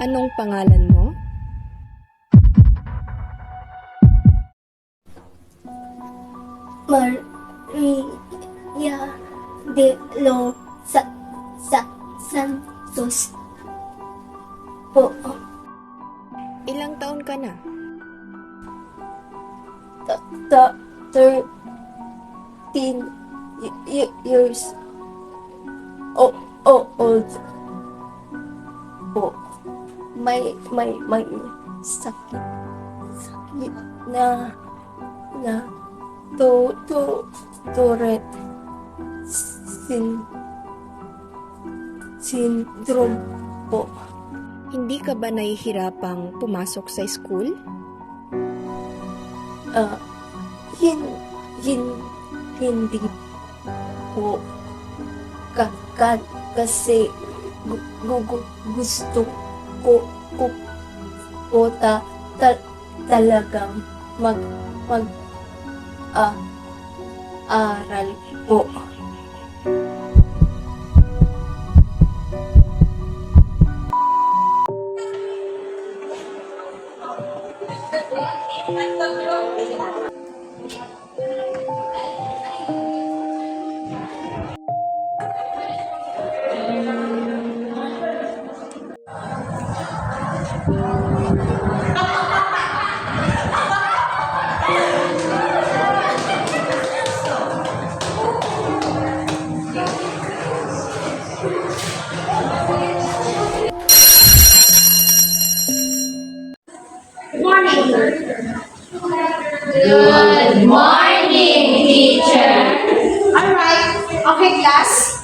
Anong pangalan mo? Maria de los Santos po. Ilang taon ka na? 13 years old po. May sakit na Tourette syndrome po. Hindi ka ba nahihirapang pumasok sa school? Hindi po kasi gusto ko talagang aral po. Good morning, teacher. Alright, okay class.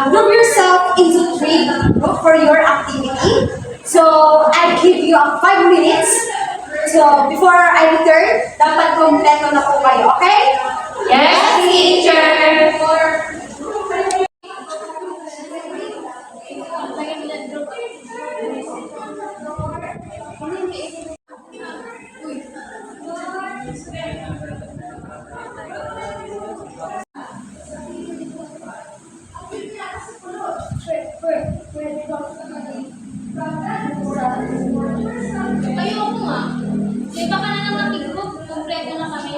Group yourself into 3 group for your activity. So, I'll give you 5 minutes. So, before I return, dapat kompleto na po kayo, okay? Yes, teacher. Ayoko nga. Di ba ka na naman tigroup? Kompleto na kami.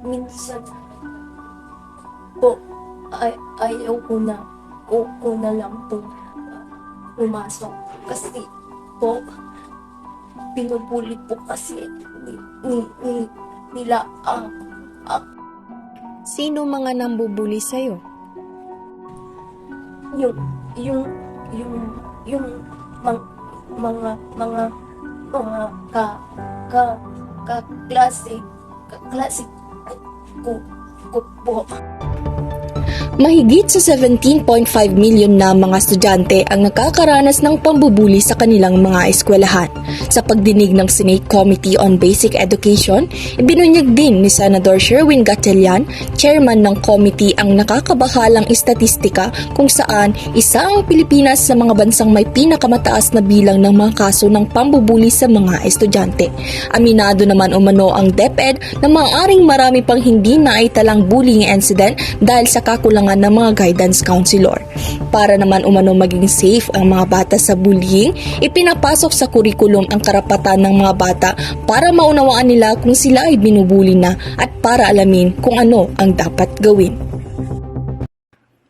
Minsan po ayaw ko na lang po pumasok kasi po pinupuli po kasi nila Sino mga nambubuli sa'yo? yung mga kaklase ko po. Mahigit sa 17.5 million na mga estudyante ang nakakaranas ng pambubuli sa kanilang mga eskwelahan. Sa pagdinig ng Senate Committee on Basic Education, ibinunyag din ni Senador Sherwin Gatchalian, chairman ng committee, ang nakakabahalang istatistika kung saan isa ang Pilipinas sa mga bansang may pinakamataas na bilang ng mga kaso ng pambubuli sa mga estudyante. Aminado naman umano ang DepEd na maaaring marami pang hindi naitalang bullying incident dahil sa kakulangan tulungan ng mga guidance counselor. Para naman umano maging safe ang mga bata sa bullying, ipinapasok sa kurikulum ang karapatan ng mga bata para maunawaan nila kung sila ay binubuli na at para alamin kung ano ang dapat gawin.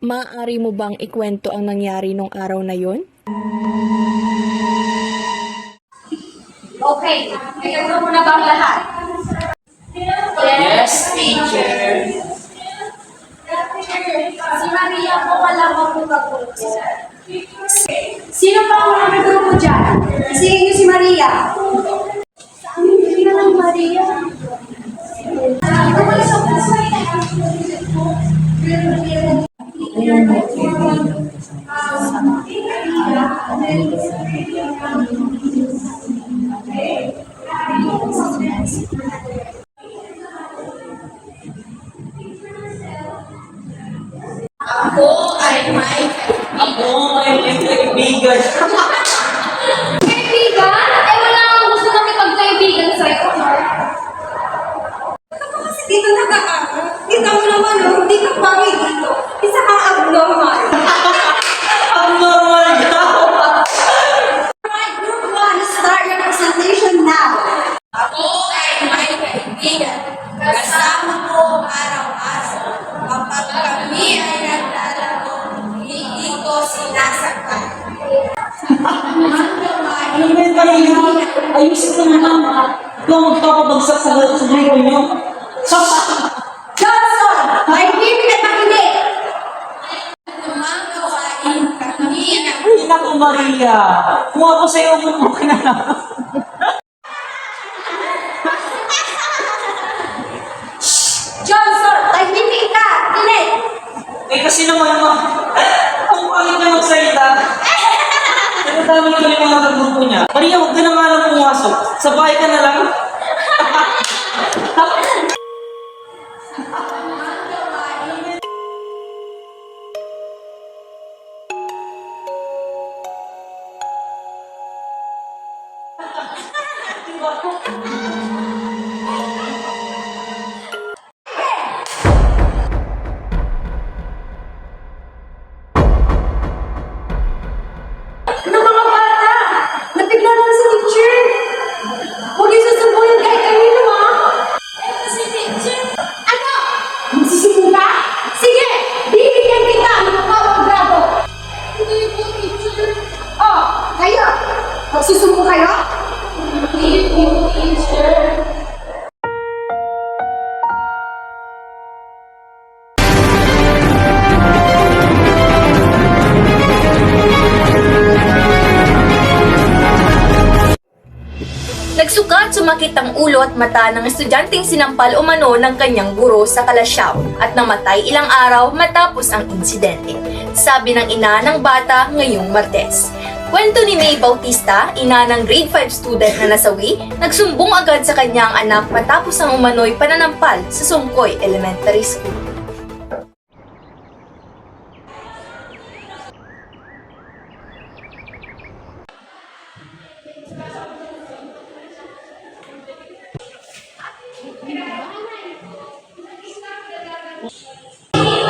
Maaari mo bang ikwento ang nangyari nung araw na yon? Okay, nagkaroon mo na ba ang lahat? Yes, teacher. Si Maria po wala magpupagulog. Sino pa ang mga grupo dyan? Isingin niyo si Maria. Sino ng Maria? Ako ay may kaibigan. Kaibigan? Eh, wala akong gusto makipagkaibigan sa'yo. Kasi dito kita mo naman, hindi ka pangit dito. Isa kang abnormal. Abnormal daw. Alright, group 1, start your presentation now. Ako ay may kaibigan. Kasama ko araw-araw. Kapag kami ay naglalaro, hindi ko sinasaktan. Ano ba yung kanina? Ayusin ko naman. Ikaw magpapabagsak sa grupo nyo. Johnson, mahihinig at makinig. Gumagawain kami ng Ay, naku Maria. Kung ako sa'yo, okay na lang. Johnson, tahimik ka. Kinig. Eh kasi naman, ang pangit na magsalita. Nagkatama ko yung mga grupo niya. Maria, huwag ka na nga lang pumasok. Sa bahay ka na lang. Ano mga bata? Nabigla lang si teacher. Huwag yung susubuhin kahit kanino, ha? Si teacher. Ano? Magsisipo ka? Sige! Bibigyan kita ng mababang grado. Hindi po, teacher. Oh, kayo? Magsusubo kayo? Hindi po, teacher. Nagsukat, sumakit ang ulo at mata ng estudyanteng sinampal umano ng kanyang guro sa Kalasyaw at namatay ilang araw matapos ang insidente. Sabi ng ina ng bata ngayong Martes. Kwento ni May Bautista, ina ng grade 5 student na nasawi, nagsumbong agad sa kanyang anak matapos ang umano'y pananampal sa Sungkoy Elementary School.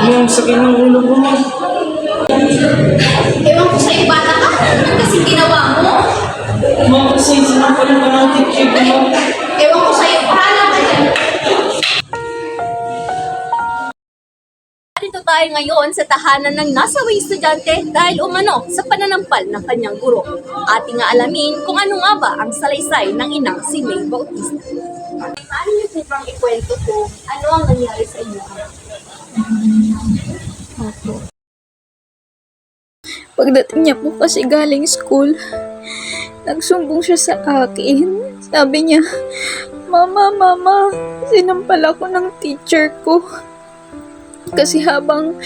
Yung sakit ng ulo ko mo. Ewan ko sa'yo, bata ka. Ano kasi ginawa mo? Mga kasi sinampalin ka ng teacher ko mo. Ewan ko sa'yo, pahala ka dyan. Dito tayo ngayon sa tahanan ng nasawing estudyante dahil umano sa pananampal ng kanyang guro. Ating nga alamin kung ano nga ba ang salaysay ng inang si May Bautista. Paano niyo po bang ikwento ko ano ang nangyari sa inyo? Pagdating niya po kasi galing school, nagsumbong siya sa akin. Sabi niya, Mama, sinampal ako ng teacher ko. Kasi habang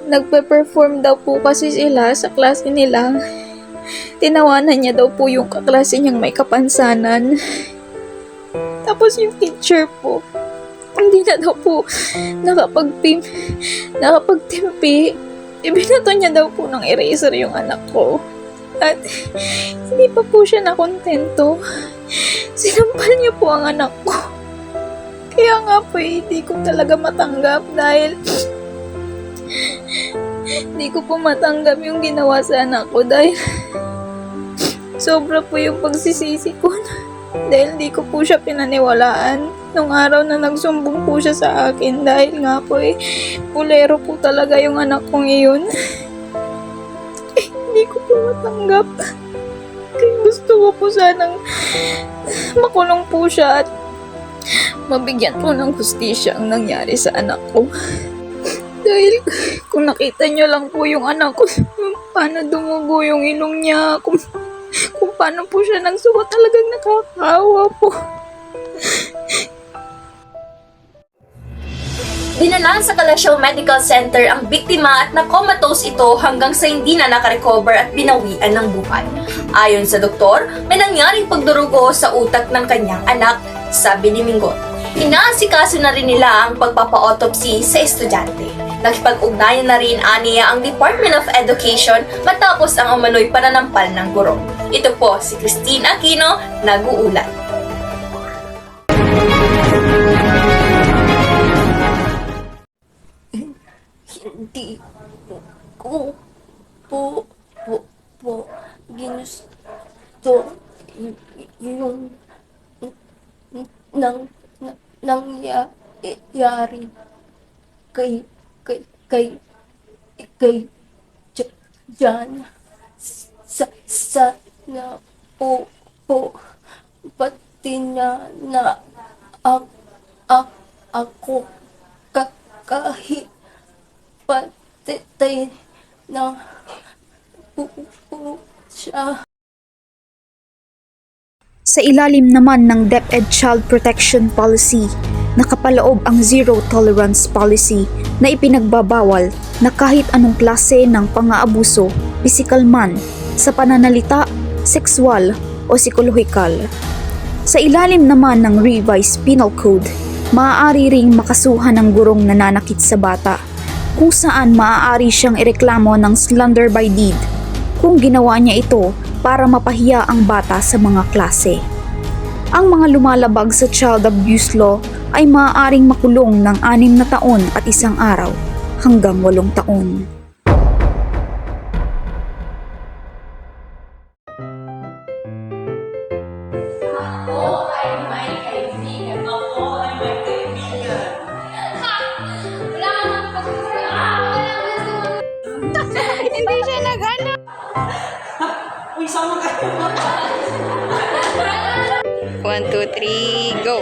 nagpe-perform daw po kasi sila sa klase nila, tinawanan niya daw po yung kaklase niyang may kapansanan. Tapos yung teacher po, hindi na daw po nakapagtimpi. Ibinato niya daw po ng eraser yung anak ko. At hindi pa po siya nakontento. Sinampal niya po ang anak ko. Kaya nga po hindi ko talaga matanggap dahil Hindi ko po matanggap yung ginawa sa anak ko dahil sobra po yung pagsisisi ko dahil di ko po siya pinaniwalaan nung araw na nagsumbong po siya sa akin dahil nga po pulero po talaga yung anak kong iyon. Hindi ko po matanggap. Kaya gusto ko po sanang makulong po siya at mabigyan po ng hustisya ang nangyari sa anak ko. Dahil kung nakita niyo lang po yung anak ko, paano dumugo yung ilong niya, kung paano po siya nagsuko, talagang nakakaawa po. Dinala sa Calasiao Medical Center ang biktima at na-comatose ito hanggang sa hindi na nakarecover at binawian ng buhay. Ayon sa doktor, may nangyaring pagdurugo sa utak ng kanyang anak, sabi ni Mingot. Inaasikaso na rin nila ang pagpapa-autopsy sa estudyante. Nakipag-ugnayan na rin aniya ang Department of Education matapos ang umano'y pananampal ng guro. Ito po si Christine Aquino, nag-uulat. Hindi ko po ginusto yung nangyari kay Jan sa na po pati na ako kahit patay na po siya. Sa ilalim naman ng DepEd Child Protection Policy, nakapaloob ang Zero Tolerance Policy na ipinagbabawal na kahit anong klase ng pang-aabuso, pisikal man, sa pananalita, sexual o psikolohikal. Sa ilalim naman ng Revised Penal Code, maaari ring makasuhan ng gurong nananakit sa bata, kung saan maaari siyang ireklamo ng slander by deed kung ginawa niya ito para mapahiya ang bata sa mga klase. Ang mga lumalabag sa child abuse law ay maaaring makulong ng 6 na taon at 1 araw hanggang 8 taon. Wala ka nang Hindi siya nag-ano. Uy, sama ka. 1, 2, 3, go!